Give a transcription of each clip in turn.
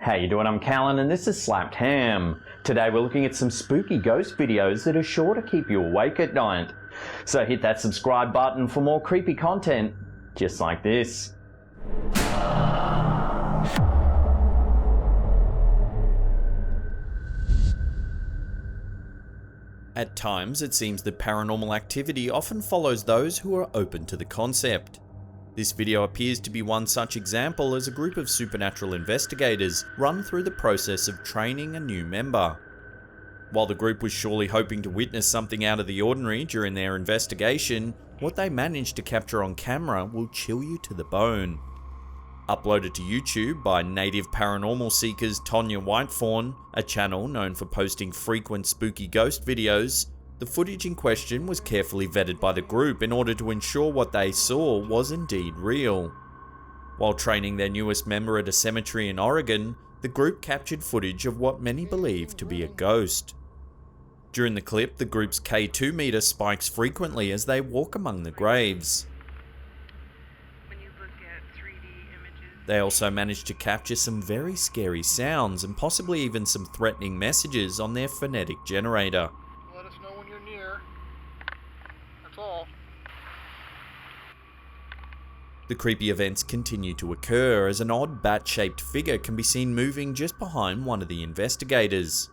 How you doing? I'm Callan and this is Slapped Ham. Today we're looking at some spooky ghost videos that are sure to keep you awake at night. So hit that subscribe button for more creepy content just like this. At times, it seems that paranormal activity often follows those who are open to the concept. This video appears to be one such example as a group of supernatural investigators run through the process of training a new member. While the group was surely hoping to witness something out of the ordinary during their investigation, what they managed to capture on camera will chill you to the bone. Uploaded to YouTube by native paranormal seekers Tonya Whitefawn, a channel known for posting frequent spooky ghost videos, the footage in question was carefully vetted by the group in order to ensure what they saw was indeed real. While training their newest member at a cemetery in Oregon, the group captured footage of what many believe to be a ghost. During the clip, the group's K2 meter spikes frequently as they walk among the graves. They also managed to capture some very scary sounds and possibly even some threatening messages on their phonetic generator. Let us know when you're near. That's all. The creepy events continue to occur as an odd bat-shaped figure can be seen moving just behind one of the investigators.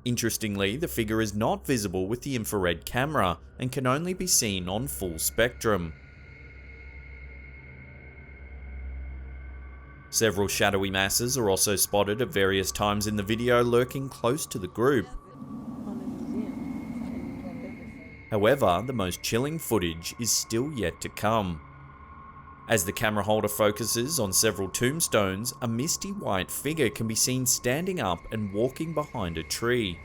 Interestingly, the figure is not visible with the infrared camera and can only be seen on full spectrum. Several shadowy masses are also spotted at various times in the video lurking close to the group. However, the most chilling footage is still yet to come. As the camera holder focuses on several tombstones, a misty white figure can be seen standing up and walking behind a tree.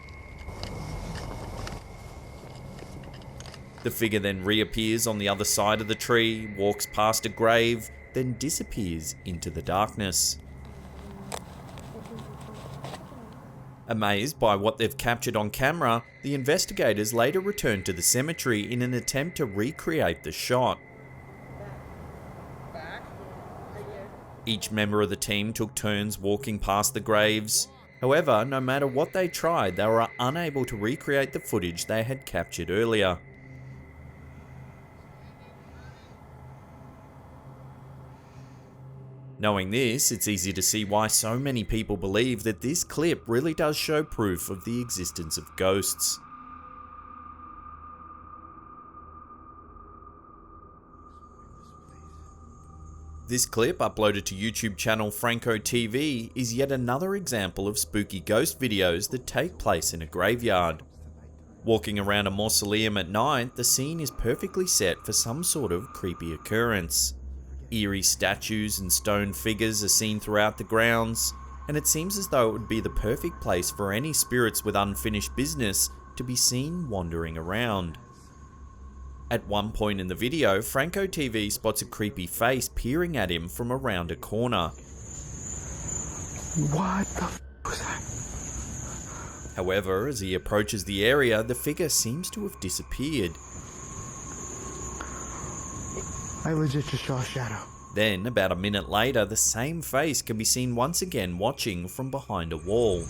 The figure then reappears on the other side of the tree, walks past a grave, then disappears into the darkness. Amazed by what they've captured on camera, the investigators later returned to the cemetery in an attempt to recreate the shot. Each member of the team took turns walking past the graves. However, no matter what they tried, they were unable to recreate the footage they had captured earlier. Knowing this, it's easy to see why so many people believe that this clip really does show proof of the existence of ghosts. This clip, uploaded to YouTube channel Franco TV, is yet another example of spooky ghost videos that take place in a graveyard. Walking around a mausoleum at night, the scene is perfectly set for some sort of creepy occurrence. Eerie statues and stone figures are seen throughout the grounds, and it seems as though it would be the perfect place for any spirits with unfinished business to be seen wandering around. At one point in the video, Franco TV spots a creepy face peering at him from around a corner. What the f was that? However, as he approaches the area, the figure seems to have disappeared. I legit just saw a shadow. Then, about a minute later, the same face can be seen once again watching from behind a wall.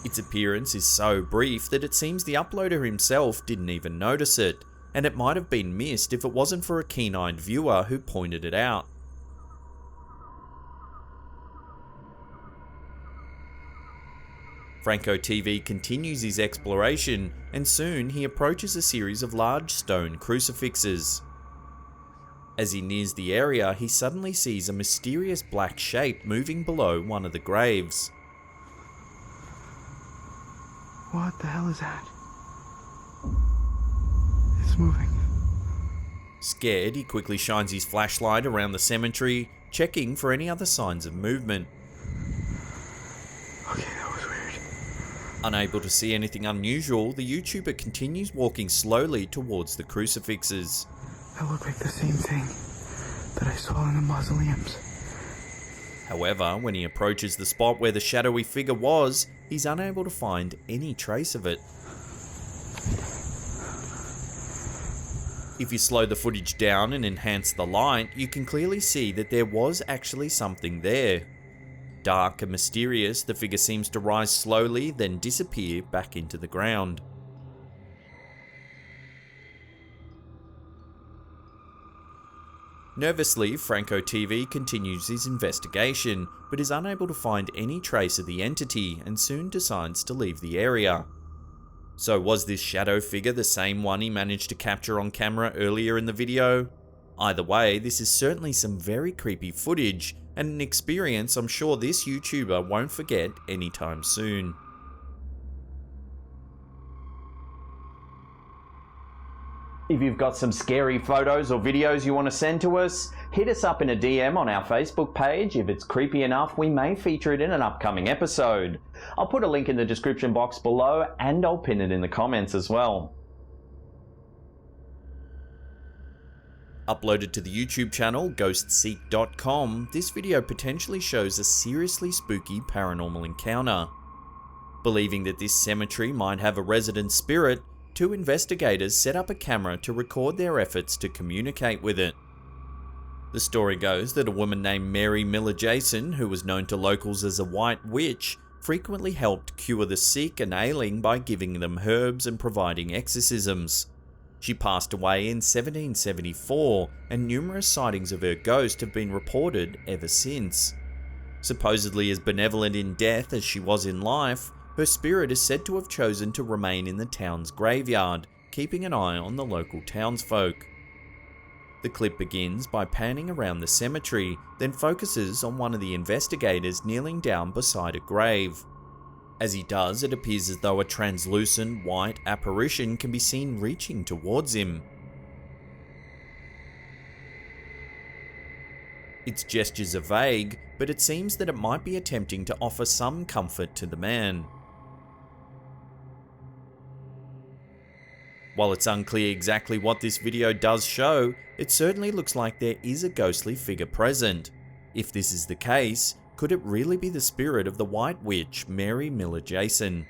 Its appearance is so brief that it seems the uploader himself didn't even notice it, and it might have been missed if it wasn't for a keen-eyed viewer who pointed it out. Franco TV continues his exploration, and soon he approaches a series of large stone crucifixes. As he nears the area, he suddenly sees a mysterious black shape moving below one of the graves. What the hell is that? It's moving. Scared, he quickly shines his flashlight around the cemetery, checking for any other signs of movement. Okay, that was weird. Unable to see anything unusual, the YouTuber continues walking slowly towards the crucifixes. That looked like the same thing that I saw in the mausoleums. However, when he approaches the spot where the shadowy figure was, he's unable to find any trace of it. If you slow the footage down and enhance the light, you can clearly see that there was actually something there. Dark and mysterious, the figure seems to rise slowly, then disappear back into the ground. Nervously, Franco TV continues his investigation, but is unable to find any trace of the entity and soon decides to leave the area. So was this shadow figure the same one he managed to capture on camera earlier in the video? Either way, this is certainly some very creepy footage, and an experience I'm sure this YouTuber won't forget anytime soon. If you've got some scary photos or videos you want to send to us, hit us up in a DM on our Facebook page. If it's creepy enough, we may feature it in an upcoming episode. I'll put a link in the description box below and I'll pin it in the comments as well. Uploaded to the YouTube channel ghostseek.com, this video potentially shows a seriously spooky paranormal encounter. Believing that this cemetery might have a resident spirit, 2 investigators set up a camera to record their efforts to communicate with it. The story goes that a woman named Mary Miller Jason, who was known to locals as a white witch, frequently helped cure the sick and ailing by giving them herbs and providing exorcisms. She passed away in 1774, and numerous sightings of her ghost have been reported ever since. Supposedly as benevolent in death as she was in life, her spirit is said to have chosen to remain in the town's graveyard, keeping an eye on the local townsfolk. The clip begins by panning around the cemetery, then focuses on one of the investigators kneeling down beside a grave. As he does, it appears as though a translucent white apparition can be seen reaching towards him. Its gestures are vague, but it seems that it might be attempting to offer some comfort to the man. While it's unclear exactly what this video does show, it certainly looks like there is a ghostly figure present. If this is the case, could it really be the spirit of the white witch Mary Miller Jason?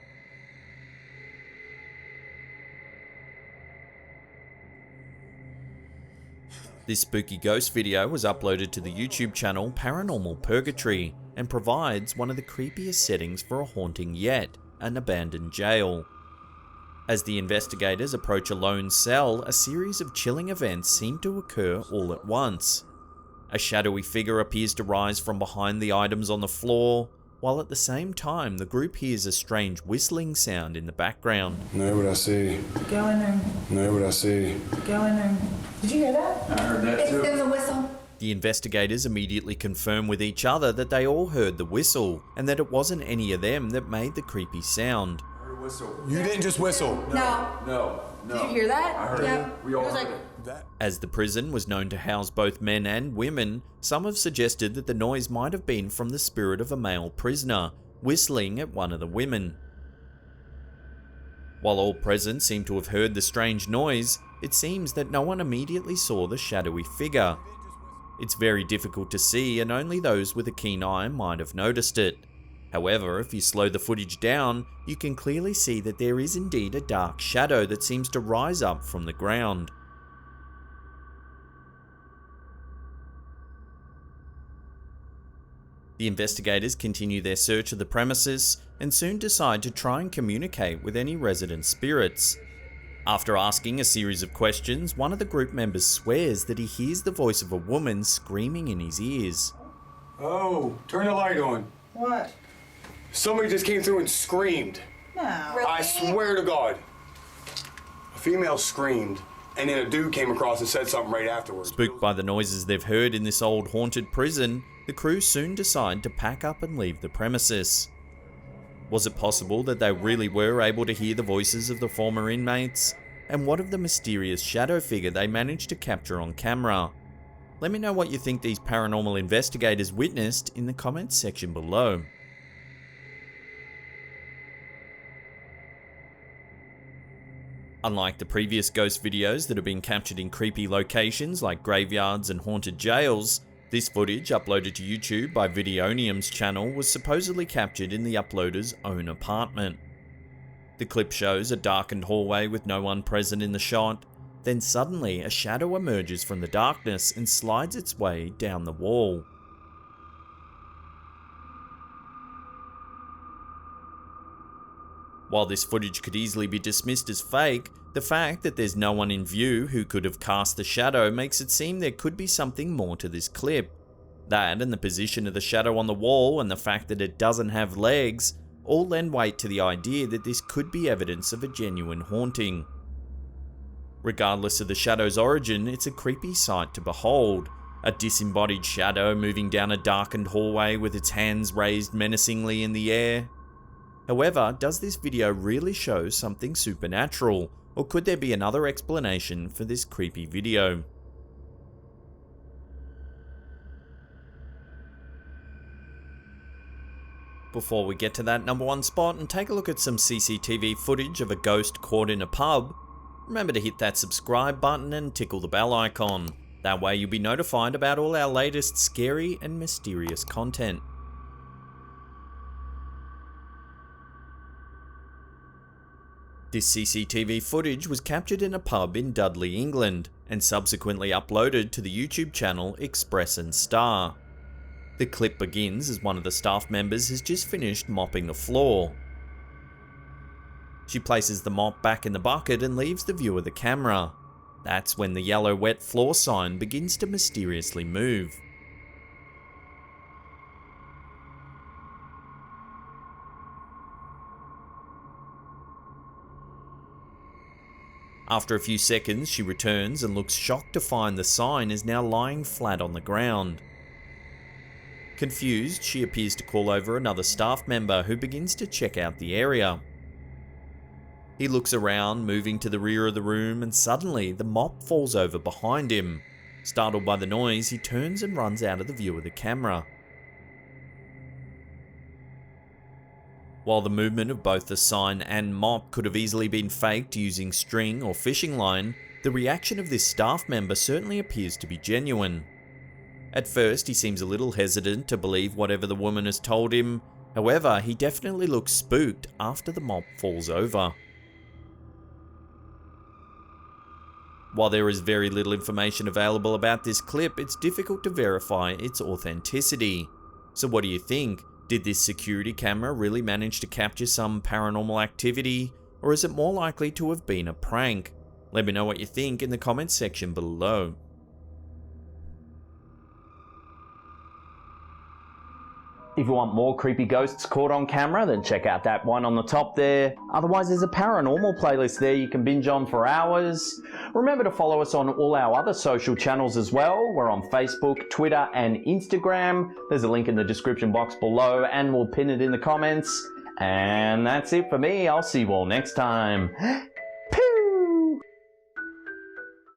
This spooky ghost video was uploaded to the YouTube channel Paranormal Purgatory and provides one of the creepiest settings for a haunting yet, an abandoned jail. As the investigators approach a lone cell, a series of chilling events seem to occur all at once. A shadowy figure appears to rise from behind the items on the floor, while at the same time the group hears a strange whistling sound in the background. Know what I see. Go in there. Know what I see. Go in there. Did you hear that? I heard that too. There was a whistle. The investigators immediately confirm with each other that they all heard the whistle, and that it wasn't any of them that made the creepy sound. You didn't just whistle. No. Did you hear that? I heard Yeah. it. We all was heard like, it. As the prison was known to house both men and women, some have suggested that the noise might have been from the spirit of a male prisoner, whistling at one of the women. While all present seem to have heard the strange noise, it seems that no one immediately saw the shadowy figure. It's very difficult to see, and only those with a keen eye might have noticed it. However, if you slow the footage down, you can clearly see that there is indeed a dark shadow that seems to rise up from the ground. The investigators continue their search of the premises and soon decide to try and communicate with any resident spirits. After asking a series of questions, one of the group members swears that he hears the voice of a woman screaming in his ears. Oh, turn the light on. what? Somebody just came through and screamed. No. I swear to God. A female screamed, and then a dude came across and said something right afterwards. Spooked by the noises they've heard in this old haunted prison, the crew soon decide to pack up and leave the premises. Was it possible that they really were able to hear the voices of the former inmates? And what of the mysterious shadow figure they managed to capture on camera? Let me know what you think these paranormal investigators witnessed in the comments section below. Unlike the previous ghost videos that have been captured in creepy locations like graveyards and haunted jails, this footage uploaded to YouTube by Videonium's channel was supposedly captured in the uploader's own apartment. The clip shows a darkened hallway with no one present in the shot, Then suddenly a shadow emerges from the darkness and slides its way down the wall. While this footage could easily be dismissed as fake, the fact that there's no one in view who could have cast the shadow makes it seem there could be something more to this clip. That and the position of the shadow on the wall and the fact that it doesn't have legs all lend weight to the idea that this could be evidence of a genuine haunting. Regardless of the shadow's origin, it's a creepy sight to behold. A disembodied shadow moving down a darkened hallway with its hands raised menacingly in the air. However, does this video really show something supernatural, or could there be another explanation for this creepy video? Before we get to that number one spot and take a look at some CCTV footage of a ghost caught in a pub, remember to hit that subscribe button and tickle the bell icon. That way you'll be notified about all our latest scary and mysterious content. This CCTV footage was captured in a pub in Dudley, England, and subsequently uploaded to the YouTube channel Express and Star. The clip begins as one of the staff members has just finished mopping the floor. She places the mop back in the bucket and leaves the view of the camera. That's when the yellow wet floor sign begins to mysteriously move. After a few seconds, she returns and looks shocked to find the sign is now lying flat on the ground. Confused, she appears to call over another staff member who begins to check out the area. He looks around, moving to the rear of the room, and suddenly the mop falls over behind him. Startled by the noise, he turns and runs out of the view of the camera. While the movement of both the sign and mop could have easily been faked using string or fishing line, the reaction of this staff member certainly appears to be genuine. At first, he seems a little hesitant to believe whatever the woman has told him. However, he definitely looks spooked after the mop falls over. While there is very little information available about this clip, it's difficult to verify its authenticity. So what do you think? Did this security camera really manage to capture some paranormal activity, or is it more likely to have been a prank? Let me know what you think in the comments section below. If you want more creepy ghosts caught on camera, then check out that one on the top there. Otherwise, there's a paranormal playlist there you can binge on for hours. Remember to follow us on all our other social channels as well. We're on Facebook, Twitter, and Instagram. There's a link in the description box below, and we'll pin it in the comments. And that's it for me. I'll see you all next time.